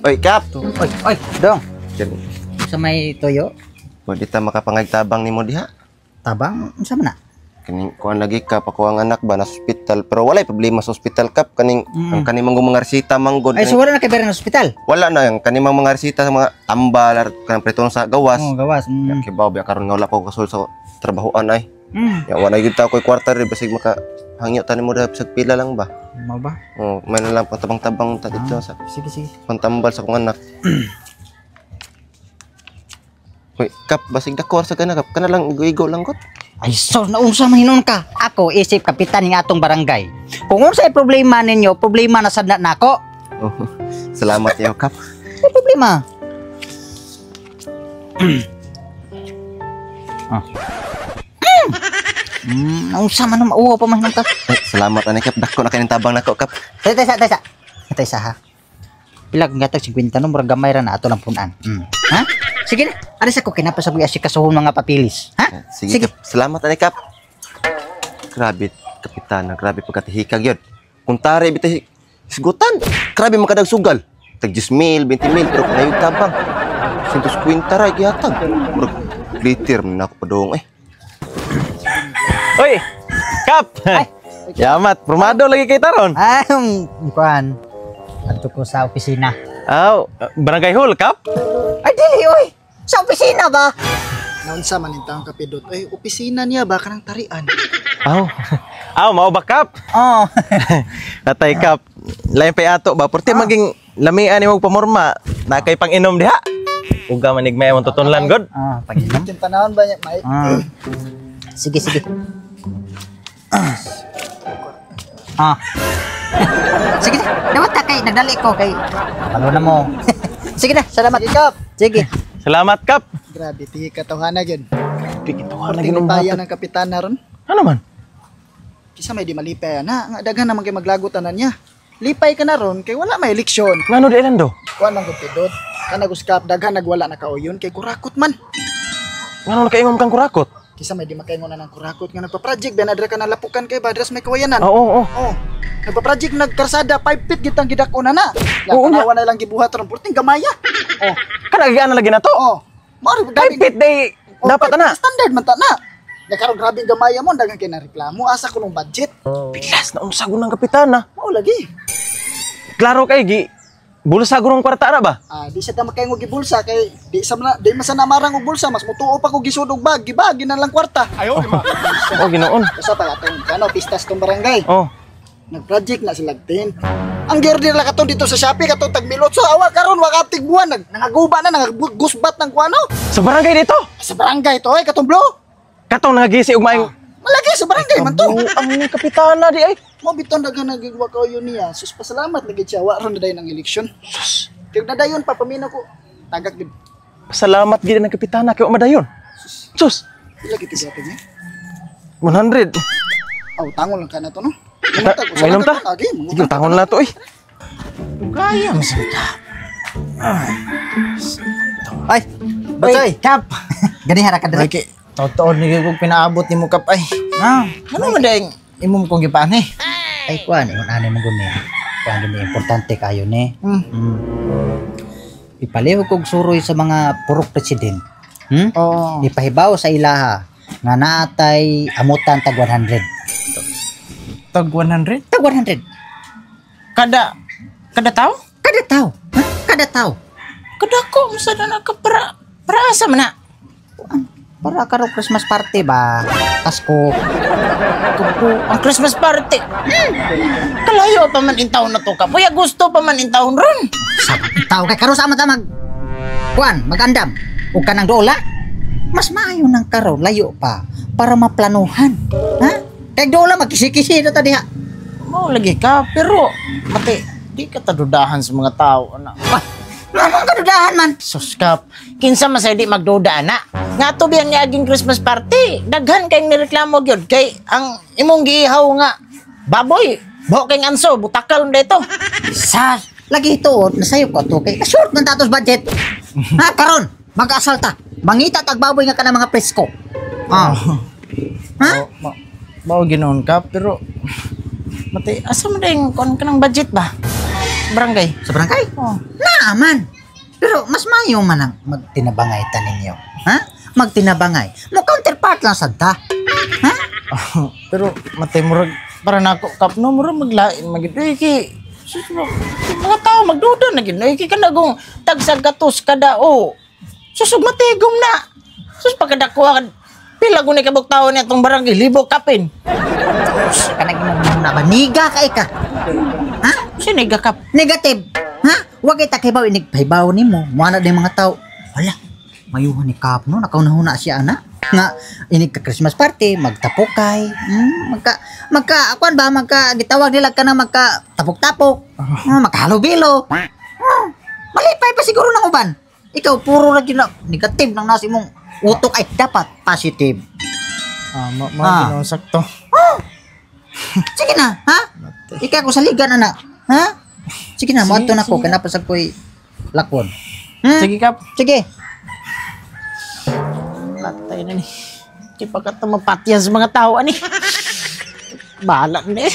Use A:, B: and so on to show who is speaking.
A: Oy, Kap.
B: Oy, dong.
A: Diyan.
B: Sa may toyo,
A: Pwede ta makapangagtabang nimo diha.
B: tabang, unsa man na?
A: Kaning kuan lagi Kap, ako ang anak ba na hospital. Pero walay problema sa hospital, Kap. Kaning ang kanimang mga resita manggod.
B: Ay, so wala na kay ng ospital?
A: Wala na yung kanimang mga resita sa mga ambal at kanang pretong sa gawas.
B: Oh, gawas.
A: Kibaw biya karon nga wala ko kasul sa trabahoan ay. Ya wala gyud ta ko'y kwarta ri basig maka hangyo ta nimo daw sa pila lang ba.
B: Mau ba?
A: Oh, may na lang patabang-tabang ta dito sa
B: Sige.
A: pantambal sa kong anak. Hoy, Kap, basig dako sa kana Kap. Kana lang igo lang kot.
B: Ay, so, naunsa mahinon ka? Ako, isip kapitan ng atong barangay. Kung unsay problema ninyo, problema na sad na ako.
A: Oh, salamat yo Kap.
B: May problema. Naunsa man mauwa pa mahinon ka?
A: Ay, salamat ani Kap. Dako na kaning tabang nako Kap.
B: Taysa ha. Ilag nga 50 no murag gamay ra na ato lang punan. Ha? Sige na. Ari sa ko kinapasaboy asik kasuhon mga papilis. Ha?
A: Sige. Kap. Salamat ani Kap. Grabe, kapitan, grabe pagkatihikag yun. Kung tari bitay isgutan, grabe makadag sugal. Tag 10,000, 20,000 pero kanayong tabang. 150 ra gihatag. Murag glitter na ako padong eh.
C: Oy, Kap. Yamat, formado lagi kay taron.
B: Kuan. Adto ko sa opisina.
C: Aw, barangay hall, Kap.
B: Ay dili oy. Sa opisina ba?
D: Naunsa man intang kapidot ay opisina niya ba kanang tarian.
C: Aw, mao ba, Kap?
B: Oh.
C: Natay, Kap. Lain pay ato ba porte maging lamian ni mo pamorma na kay pang-inom diha. Uga manig may among tutunlan god.
B: Paginom.
D: Yung panahon ba niya may
B: Sige. Sige na. Dapat ta kay nagdali ko kay. Ano na mo. Sige na, salamat.
D: Kap.
B: Sige.
C: Salamat, Kap.
D: Grabe tihi katuhana gyud.
C: Pigituhan lagi
D: Porting
C: nung
D: bayan
C: bata.
D: ng kapitan na ron.
C: Ano man?
D: Kisa may di malipay na nga daghan naman kay maglagotan niya. Lipay ka na ron kay wala may eleksyon.
C: Ngano di ilan do?
D: Kuan man gud pidot. Kana guskap daghan nagwala na kauyon kay kurakot man.
C: Ngano nakaingon kang kurakot?
D: Kisa may di makaingon na ng kurakot nga nagpa-project ba nadra ka na lapukan kay badras may kawayanan.
C: Oo.
D: Oh, nagpa-project nagkarsada 5 feet gitang gidako na na.
C: Oo,
D: Tanawa na lang gibuhat ron porting gamaya. Oh,
C: Kanagagaan na lagi na to.
D: oh. Mari
C: Kay pit day dapat na.
D: Standard man ta na. Nagkaroon grabe ang gamaya mo daghang kay nareklamo asa ko ng budget.
C: Pilas na unsagon ng kapitan na.
D: Mao lagi.
C: Klaro kay gi bulsa gurong kwarta na ba?
D: Di siya ta makayong gibulsa kay di masana marang og bulsa mas mutuo pa ko gisud og bag gibagi na lang kwarta.
C: Oh, ginoon.
D: Usa pa atong pistas tong barangay.
C: Oh.
D: Nag-project na sila tin. Ang gear nila katon dito sa Shopee katon tagmilot so awa karon wakatig buwan nangaguba na nangagusbat ng kuano.
C: Sa barangay dito.
D: Sa barangay to ay katong blow.
C: Katong nagisi og maayong
D: Malagi sa barangay man to.
C: ang kapitana di ay.
D: Mo biton daghan nagigwa ko yun niya. Sus pasalamat lagi siya wa ron na dayon ang eleksyon. Sus. Kaya nadayon pa paminaw ko. Tagak gid.
C: Salamat gid ng kapitana kay madayon. Sus.
D: Ila gid tigatin niya.
C: 100.
D: Aw tangon lang kana to no.
C: Mainom ta? Sige, tangon na to eh.
D: Kaya mo sila.
B: Ay, Batay, Kap. Gani hara ka dali.
E: Okay, totoo ni ko pinaabot ni mo Kap ay. Ano man dayang imong kong gipani?
B: Ay kuan, ingon ani mo guni. Kuan gini importante kayo ni. Ipalihog kog suroy sa mga purok president.
E: Oh.
B: Ipahibaw sa ilaha nga naatay amutan tag 100.
E: Tag 100?
B: Tag 100.
E: Kada tao?
B: Kada tao. Ha? Kada tao.
E: Kada ko sa na ka para asa man na.
B: Para karo Christmas party ba? Pasko.
E: Ang Christmas party. Kalayo pa man in taon na to Kap. Kuya gusto pa man in taon ron.
B: Sa tao kay karo sama ta mag kuan, magandam. Ug kanang dola. Mas maayo nang karo layo pa para maplanuhan. Ha? Kay dola magkisi-kisi na ta diha.
E: Mo lagi ka pero mati di ka tadudahan sa mga tao na.
B: Anong kadudahan man?
E: Sus Kap, kinsa masay di magduda na. Nga to biyang niaging Christmas party. Daghan kayong nireklamo gyud kay ang imong giihaw nga baboy. Bo kay anso butakal dito.
B: Sa lagi ito nasayo ko to kay short man tatos budget. Ha karon mag-asal ta. Mangita tag baboy nga kana mga presko. Ha?
E: Mao ginoon Kap pero mati asa man ding kon kanang budget ba? Barangay.
B: Sa barangay?
E: Oh.
B: Na Naaman. Pero mas mayo man ang magtinabangay ta ninyo. Ha? Magtinabangay. Mo counterpart lang sad ta. Ha?
E: Pero matay murag para nako kap no murag maglain magid ki. Sus mo. Mga tao magduda na gid. Ki kanagong tagsag gatos kada o. Susug matigom na. Sus pagkadakuha pila guni kabuk taon atong barang libo kapin.
B: Kanang na ba niga kay ka? Ha?
E: Siniga kap.
B: Negative. Ha? Wag kita kibaw inig paybaw nimo. Mana din mga tao. Wala. Mayuhan ni Kap no nakauna siya ana. Nga inig ka Christmas party, magtapokay. Kuan ba gitawag nila ka na magka-tapok-tapok. Magkahalubilo. Malipay pa siguro ng uban. Ikaw puro ra gyud na negative nang nasi mong utok ay dapat positive.
E: Ginoo sakto.
B: Sige na, ha? Ikaw ko sa ligan anak. Ha? Sige na, mo na ko kanapa sa koy lakon.
E: Sige kap.
B: Sige.
E: Latay na ni. Di pagkat mapatyan sa mga tao ani. Bahala ni.